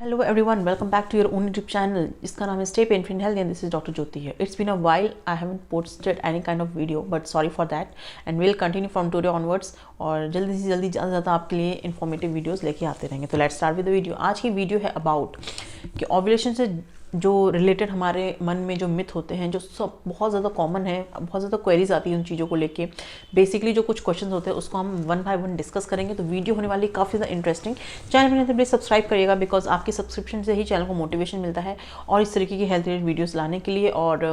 Hello everyone, welcome back to your own YouTube channel. इसका नाम है Stay Pain Free and Healthy and this is Dr. Jyoti here. It's been a while I haven't posted any kind of video but sorry for that and we'll continue from today onwards और जल्दी से जल्दी ज़्यादा आपके लिए informative videos लेके आते रहेंगे. तो let's start with the video. आज की वीडियो है about कि ovulation से जो रिलेटेड हमारे मन में जो मिथ होते हैं जो सब बहुत ज़्यादा कॉमन है, बहुत ज़्यादा क्वेरीज आती है उन चीज़ों को लेके. बेसिकली जो कुछ क्वेश्चंस होते हैं उसको हम वन बाय वन डिस्कस करेंगे. तो वीडियो होने वाली काफ़ी ज़्यादा इंटरेस्टिंग. चैनल पर नहीं तो प्लीज़ सब्सक्राइब करिएगा बिकॉज आपकी सब्सक्रिप्शन से ही चैनल को मोटिवेशन मिलता है और इस तरीके की हेल्थ रिलेटेड वीडियोज़ लाने के लिए और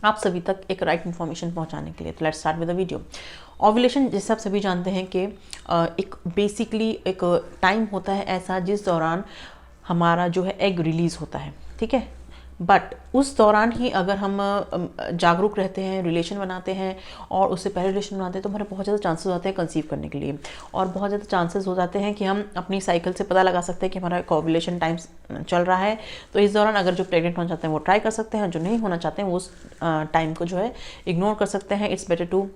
आप सभी तक एक राइट इन्फॉर्मेशन पहुँचाने के लिए. तो let's start with the video. Ovulation जैसे आप सभी जानते हैं कि एक बेसिकली एक टाइम होता है ऐसा जिस दौरान हमारा जो है एग रिलीज़ होता है, ठीक है. बट उस दौरान ही अगर हम जागरूक रहते हैं, रिलेशन बनाते हैं और उससे पहले रिलेशन बनाते हैं तो हमारे बहुत ज़्यादा चांसेस होते हैं कंसीव करने के लिए और बहुत ज़्यादा चांसेस हो जाते हैं कि हम अपनी साइकिल से पता लगा सकते हैं कि हमारा ओव्यूलेशन टाइम चल रहा है. तो इस दौरान अगर जो प्रेग्नेंट होना चाहते हैं वो ट्राई कर सकते हैं, जो नहीं होना चाहते हैं वो उस टाइम को जो है इग्नोर कर सकते हैं. इट्स बेटर टू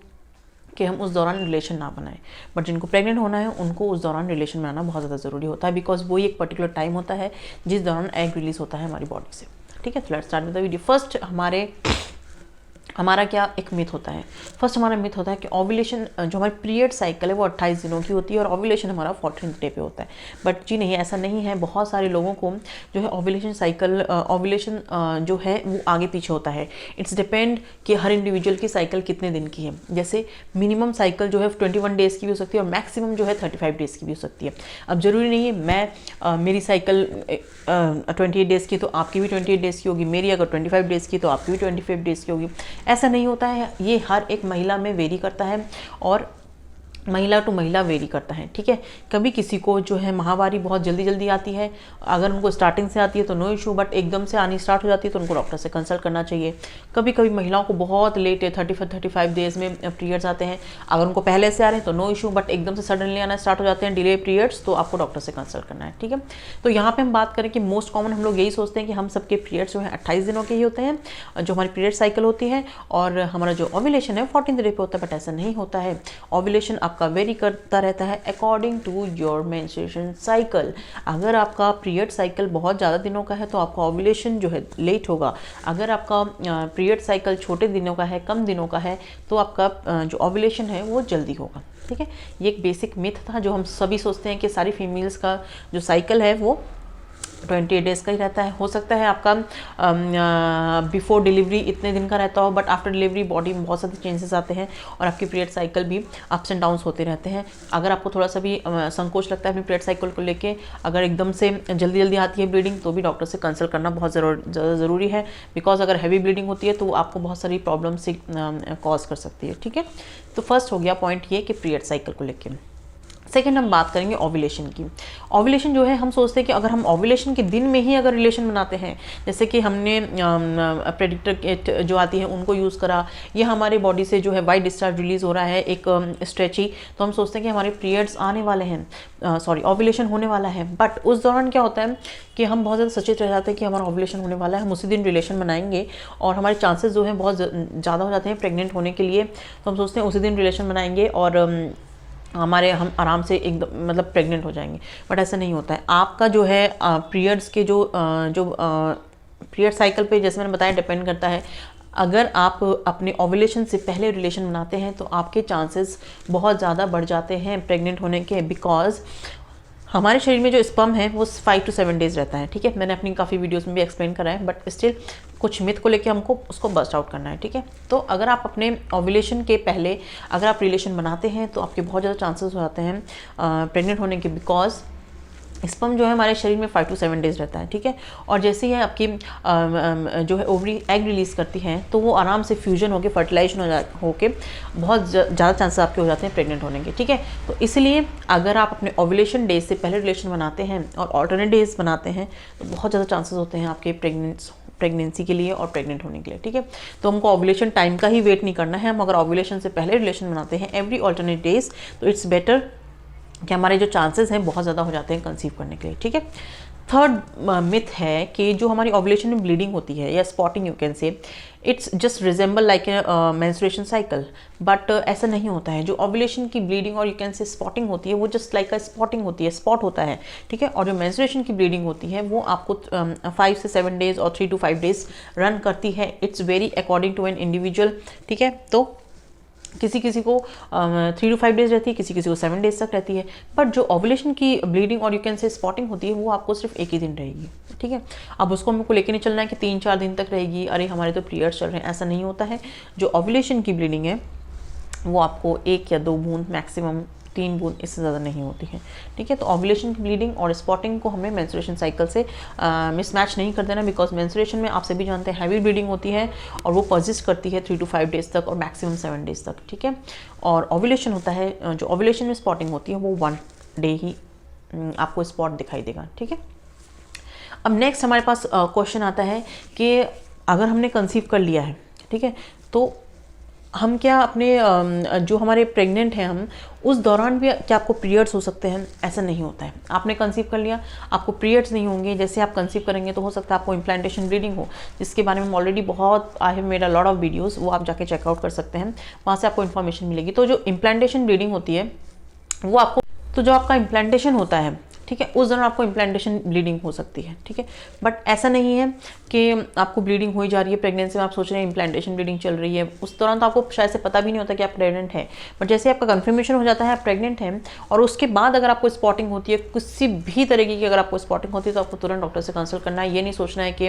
कि हम उस दौरान रिलेशन ना बनाएं. बट जिनको प्रेग्नेंट होना है उनको उस दौरान रिलेशन बनाना बहुत ज़्यादा ज़रूरी होता है बिकॉज वो एक पर्टिकुलर टाइम होता है जिस दौरान एग रिलीज होता है हमारी बॉडी से, ठीक है. तो let's start with the video. First हमारा क्या एक मिथ होता है. फर्स्ट हमारा मिथ होता है कि ओव्यूलेशन जो हमारी पीरियड साइकिल है वो 28 दिनों की होती है और ओव्यूलेशन हमारा 14th डे पे होता है. बट जी नहीं, ऐसा नहीं है. बहुत सारे लोगों को जो है ओव्यूलेशन जो है वो आगे पीछे होता है. इट्स डिपेंड कि हर इंडिविजुअल की साइकिल कितने दिन की है. जैसे मिनिमम साइकिल जो है 21 डेज़ की भी हो सकती है और मैक्सिमम जो है 35 डेज़ की भी हो सकती है. अब ज़रूरी नहीं है मेरी साइकिल 28 डेज़ की तो आपकी भी 28 डेज़ की होगी, मेरी अगर 25 डेज़ की तो आपकी भी 25 डेज़ की होगी. ऐसा नहीं होता है. ये हर एक महिला में वेरी करता है और महिला टू महिला वेरी करता है, ठीक है. कभी किसी को जो है माहवारी बहुत जल्दी जल्दी आती है, अगर उनको स्टार्टिंग से आती है तो नो इशू, बट एकदम से आनी स्टार्ट हो जाती है तो उनको डॉक्टर से कंसल्ट करना चाहिए. कभी कभी महिलाओं को बहुत लेट है 35 डेज़ में पीरियड्स आते हैं, अगर उनको पहले से आ रहे हैं तो नो इशू, बट एकदम से सडनली आना स्टार्ट हो जाते हैं डिले पीरियड्स तो आपको डॉक्टर से कंसल्ट करना है, ठीक है. तो यहाँ पर हम बात करें कि मोस्ट कॉमन हम लोग यही सोचते हैं कि हम सबके पीरियड्स जो है 28 दिनों के ही होते हैं जो हमारी पीरियड साइकिल होती है और हमारा जो ओव्यूलेशन है 14th डे पे होता है. बट ऐसा नहीं होता है. ओव्यूलेशन आपका वेरी करता रहता है according to your menstruation cycle. अगर आपका पीरियड साइकिल बहुत ज़्यादा दिनों का है तो आपका ओव्यूलेशन जो है लेट होगा. अगर आपका पीरियड साइकिल छोटे दिनों का है, कम दिनों का है, तो आपका जो ओव्यूलेशन है वो जल्दी होगा, ठीक है. ये एक बेसिक मिथ था जो हम सभी सोचते हैं कि सारी फीमेल्स का जो साइकिल है वो 28 डेज़ का ही रहता है. हो सकता है आपका बिफोर डिलीवरी इतने दिन का रहता हो बट आफ्टर डिलीवरी बॉडी में बहुत सारे चेंजेस आते हैं और आपकी पीरियड साइकिल भी अप्स एंड डाउन्स होते रहते हैं. अगर आपको थोड़ा सा भी संकोच लगता है अपनी पीरियड साइकिल को लेके, अगर एकदम से जल्दी जल्दी आती है ब्लीडिंग तो भी डॉक्टर से कंसल्ट करना बहुत ज़्यादा ज़रूरी है बिकॉज अगर हैवी ब्लीडिंग होती है तो वो आपको बहुत सारी प्रॉब्लम से कॉज कर सकती है, ठीक है. तो फर्स्ट हो गया पॉइंट ये कि पीरियड साइकिल को लेके. सेकेंड हम बात करेंगे ओव्यूलेशन की. ओव्यूलेशन जो है हम सोचते हैं कि अगर हम ओव्यूलेशन के दिन में ही अगर रिलेशन बनाते हैं, जैसे कि हमने प्रेडिक्टर किट जो आती है उनको यूज़ करा, या हमारे बॉडी से जो है वाइट डिस्चार्ज रिलीज़ हो रहा है एक स्ट्रेची, तो हम सोचते हैं कि हमारे पीरियड्स आने वाले हैं, ओव्यूलेशन होने वाला है. बट उस दौरान क्या होता है कि हम बहुत ज़्यादा सचेत रह जाते हैं कि हमारा ओव्यूलेशन होने वाला है, हम उसी दिन रिलेशन बनाएंगे और हमारे चांसेस जो हैं बहुत ज़्यादा हो जाते हैं प्रेग्नेंट होने के लिए. तो हम सोचते हैं उसी दिन रिलेशन बनाएंगे और हम आराम से एकदम मतलब प्रेग्नेंट हो जाएंगे. बट ऐसा नहीं होता है. आपका जो है पीरियड्स के जो पीरियड साइकिल पे जैसे मैंने बताया डिपेंड करता है. अगर आप अपने ओव्यूलेशन से पहले रिलेशन बनाते हैं तो आपके चांसेस बहुत ज़्यादा बढ़ जाते हैं प्रेग्नेंट होने के बिकॉज हमारे शरीर में जो स्पर्म है वो 5 to 7 डेज़ रहता है, ठीक है. मैंने अपनी काफ़ी वीडियोस में भी एक्सप्लेन करा है बट स्टिल कुछ मिथ को लेके हमको उसको बस्ट आउट करना है, ठीक है. तो अगर आप अपने ओव्यूलेशन के पहले अगर आप रिलेशन बनाते हैं तो आपके बहुत ज़्यादा चांसेस हो जाते हैं प्रेग्नेंट होने के बिकॉज स्पर्म जो है हमारे शरीर में 5 to 7 डेज़ रहता है, ठीक है. और जैसे ही आपकी जो है ओवरी एग रिलीज़ करती हैं तो वो आराम से फ्यूजन होकर फर्टिलाइजेशन होके बहुत ज़्यादा चांसेस आपके हो जाते हैं प्रेग्नेंट होने के, ठीक है. तो इसलिए अगर आप अपने ओव्यूलेशन डेज से पहले रिलेशन बनाते हैं और ऑल्टरनेट डेज बनाते हैं तो बहुत ज़्यादा चांसेस होते हैं आपके प्रेगनेंसी के लिए और प्रेग्नेंट होने के लिए, ठीक है. तो हमको ओव्यूलेशन टाइम का ही वेट नहीं करना है. हम अगर ओव्यूलेशन से पहले रिलेशन बनाते हैं एवरी ऑल्टरनेट डेज तो इट्स बेटर कि हमारे जो चांसेस हैं बहुत ज़्यादा हो जाते हैं कंसीव करने के लिए, ठीक है. थर्ड मिथ है कि जो हमारी ओव्यूलेशन में ब्लीडिंग होती है या spotting you can say, it's just resemble like menstruation cycle, but ऐसा नहीं होता है। जो ओव्यूलेशन की ब्लीडिंग और यू कैन से स्पॉटिंग होती है वो जस्ट लाइक अ स्पॉटिंग होती है, स्पॉट होता है, ठीक है। और जो मेंस्ट्रुएशन की ब्लीडिंग होती है वो आपको 5 से 7 डेज और 3 to 5 डेज रन करती है। It's vary according to an individual, ठीक है। तो किसी किसी को 3 to 5 डेज रहती है, किसी किसी को 7 डेज तक रहती है। बट जो ओव्यूलेशन की ब्लीडिंग और यू कैन से स्पॉटिंग होती है वो आपको सिर्फ एक ही दिन रहेगी, ठीक है। अब उसको हमको लेके नहीं चलना है कि 3-4 दिन तक रहेगी, अरे हमारे तो पीरियड्स चल रहे हैं, ऐसा नहीं होता है। जो ओव्यूलेशन की ब्लीडिंग है वो आपको 1 या 2 बूंद, मैक्सिमम 3 बूंद, इससे ज़्यादा नहीं होती है, ठीक है। तो ओव्यूलेशन की ब्लीडिंग और स्पॉटिंग को हमें मेंस्ट्रुएशन साइकिल से मिसमैच नहीं कर देना, बिकॉज मेंस्ट्रुएशन में आप सभी जानते हैं हैवी ब्लीडिंग होती है और वो परसिस्ट करती है 3 to 5 डेज तक और मैक्सिमम 7 डेज तक, ठीक है। और ओव्यूलेशन होता है, जो ओव्यूलेशन में स्पॉटिंग होती है वो 1 डे ही आपको स्पॉट दिखाई देगा, ठीक है। अब नेक्स्ट हमारे पास क्वेश्चन आता है कि अगर हमने कंसीव कर लिया है, ठीक है, तो हम क्या अपने जो हमारे प्रेग्नेंट हैं हम उस दौरान भी क्या आपको पीरियड्स हो सकते हैं? ऐसा नहीं होता है। आपने कंसीव कर लिया, आपको पीरियड्स नहीं होंगे। जैसे आप कंसीव करेंगे तो हो सकता है आपको इम्प्लांटेशन ब्लीडिंग हो, जिसके बारे में ऑलरेडी बहुत I have made a lot of videos, वो आप जाके चेकआउट कर सकते हैं, वहाँ से आपको इन्फॉर्मेशन मिलेगी। तो जो इम्प्लांटेशन ब्लीडिंग होती है वो आपको, तो जो आपका इम्प्लांटेशन होता है, ठीक है, उस दौरान आपको इम्प्लांटेशन ब्लीडिंग हो सकती है, ठीक है। बट ऐसा नहीं है कि आपको ब्लीडिंग हो ही जा रही है प्रेगनेंसी में, आप सोच रहे हैं इम्प्लांटेशन ब्लीडिंग चल रही है, उस दौरान तो आपको शायद से पता भी नहीं होता कि आप प्रेग्नेंट हैं। बट जैसे आपका कंफर्मेशन हो जाता है आप प्रेग्नेंट हैं और उसके बाद अगर आपको स्पॉटिंग होती है, किसी भी तरीके की अगर आपको स्पॉटिंग होती है, तो आपको तुरंत डॉक्टर से कंसल्ट करना है। ये नहीं सोचना है कि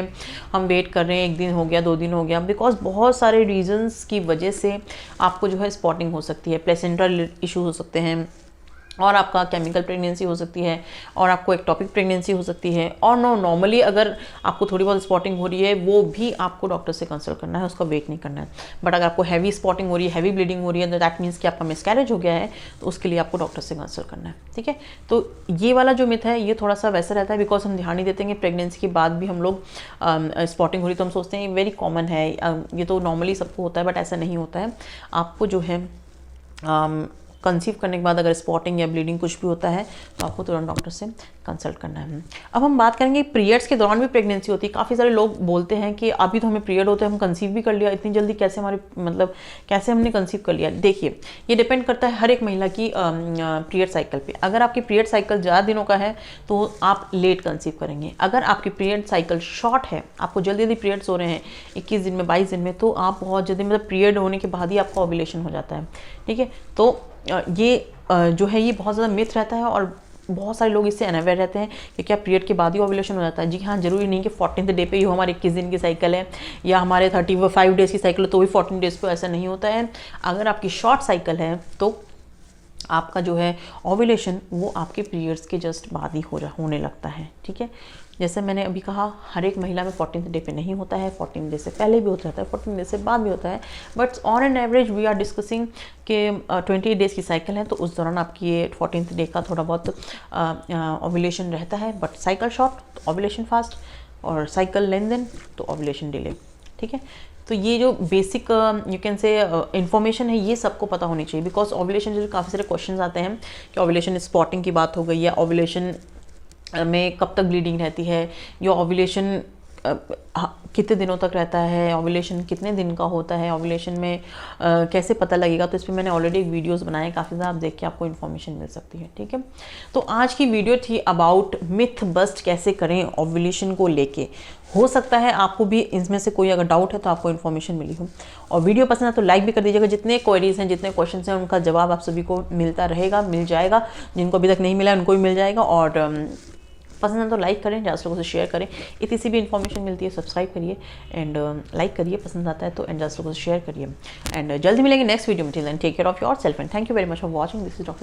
हम वेट कर रहे हैं, 1 दिन हो गया, 2 दिन हो गया, बिकॉज बहुत सारे रीजन्स की वजह से आपको जो है स्पॉटिंग हो सकती है। प्लेसेंटल इशू हो सकते हैं, और आपका केमिकल प्रेगनेंसी हो सकती है, और आपको एक्टोपिक प्रेगनेंसी हो सकती है, और नॉर्मली अगर आपको थोड़ी बहुत स्पॉटिंग हो रही है वो भी आपको डॉक्टर से कंसल्ट करना है, उसका वेट नहीं करना है। बट अगर आपको हैवी स्पॉटिंग हो रही है, हैवी ब्लीडिंग हो रही है, तो दैट मीन्स कि आपका मिसकैरेज हो गया है, तो उसके लिए आपको डॉक्टर से कंसल्ट करना है, ठीक है। तो ये वाला जो मिथ है ये थोड़ा सा वैसा रहता है, बिकॉज हम ध्यान नहीं देते हैं प्रेगनेंसी के बाद भी हम लोग स्पॉटिंग हो रही तो हम सोचते हैं वेरी कॉमन है, ये तो नॉर्मली सबको होता है, बट ऐसा नहीं होता है। आपको जो है कंसीव करने के बाद अगर स्पॉटिंग या ब्लीडिंग कुछ भी होता है तो आपको तुरंत डॉक्टर से कंसल्ट करना है। अब हम बात करेंगे पीरियड्स के दौरान भी प्रेगनेंसी होती है। काफ़ी सारे लोग बोलते हैं कि अभी तो हमें पीरियड होते हैं, हम कंसीव भी कर लिया, इतनी जल्दी कैसे हमारे मतलब कैसे हमने कंसीव कर लिया। देखिए ये डिपेंड करता है हर एक महिला की पीरियड साइकिल पे। अगर आपकी पीरियड साइकिल ज़्यादा दिनों का है तो आप लेट कंसीव करेंगे। अगर आपकी पीरियड साइकिल शॉर्ट है, आपको जल्दी जल्दी पीरियड्स हो रहे हैं 21 दिन में, 22 दिन में, तो आप बहुत जल्दी मतलब पीरियड होने के बाद ही आपका ओव्यूलेशन हो जाता है, ठीक है। तो ये जो है ये बहुत ज़्यादा मिथ रहता है और बहुत सारे लोग इससे अनअवेयर रहते हैं कि क्या पीरियड के बाद ही ओव्यूलेशन हो जाता है। जी हाँ, जरूरी नहीं कि 14th डे पे ही हो, हमारे 21 दिन की साइकिल है या हमारे 35 डेज़ की साइकिल है तो भी 14 डेज़ पे, ऐसा नहीं होता है। अगर आपकी शॉर्ट साइकिल है तो आपका जो है ओव्यूलेशन वो आपके पीरियड्स के जस्ट बाद ही होने लगता है, ठीक है। जैसे मैंने अभी कहा हर एक महिला में 14th डे पे नहीं होता है, 14 डे से पहले भी होता है, 14 डे से बाद भी होता है, but on an average we are discussing कि 20 डेज़ की साइकिल है तो उस दौरान आपकी ये 14th डे का थोड़ा बहुत ओव्यूलेशन रहता है। बट साइकिल शॉर्ट तो ओव्यूलेशन फास्ट, और साइकिल लेन देन तो ओव्यूलेशन डिले, ठीक है। तो ये जो basic you can say information है ये सबको पता होनी चाहिए, बिकॉज ओव्यूलेशन जो काफ़ी सारे क्वेश्चंस आते हैं कि ओव्यूलेशन स्पॉटिंग की बात हो गई या ओव्यूलेशन में कब तक ब्लीडिंग रहती है, या ओव्यूलेशन कितने दिनों तक रहता है, ओव्यूलेशन कितने दिन का होता है, ओव्यूलेशन में कैसे पता लगेगा। तो इस पर मैंने ऑलरेडी एक वीडियोस बनाए, काफ़ी ज़्यादा, आप देख के आपको इन्फॉर्मेशन मिल सकती है, ठीक है। तो आज की वीडियो थी अबाउट मिथ बस्ट कैसे करें ओव्यूलेशन को लेके। हो सकता है आपको भी इसमें से कोई अगर डाउट है तो आपको इन्फॉर्मेशन मिली हो, और वीडियो पसंद है तो लाइक भी कर दीजिएगा। जितने क्वेरीज हैं, जितने क्वेश्चन हैं, उनका जवाब आप सभी को मिलता रहेगा, मिल जाएगा। जिनको अभी तक नहीं मिला है उनको भी मिल जाएगा। और पसंद है तो लाइक करें, ज़्यादा लोगों से शेयर करें। इतनी सी भी इन्फॉर्मेशन मिलती है, सब्सक्राइब करिए एंड लाइक करिए, पसंद आता है तो, एंड ज़्यादा लोगों से शेयर करिए। एंड जल्दी मिलेंगे नेक्स्ट वीडियो में। Till then take care of yourself and thank you very much for watching. This is doctor